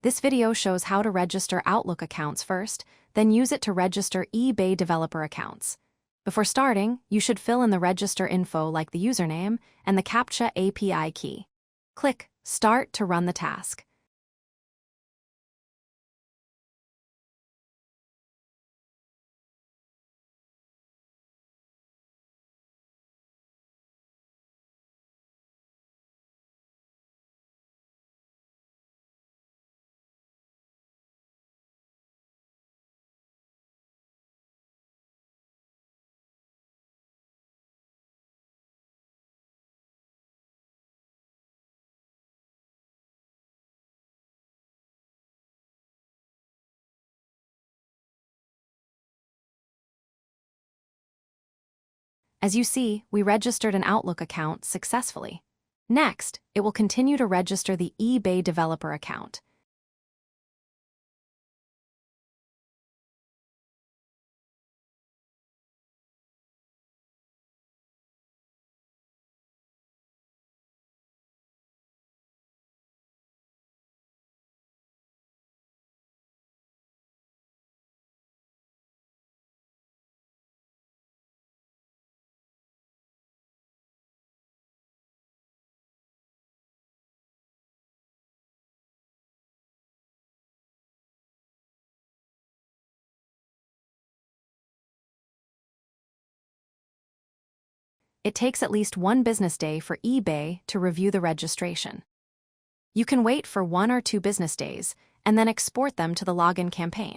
This video shows how to register Outlook accounts first, then use it to register eBay developer accounts. Before starting, you should fill in the register info like the username and the CAPTCHA API key. Click Start to run the task. As you see, we registered an Outlook account successfully. Next, it will continue to register the eBay developer account. It takes at least 1 business day for eBay to review the registration. You can wait for 1 or 2 business days and then export them to the login campaign.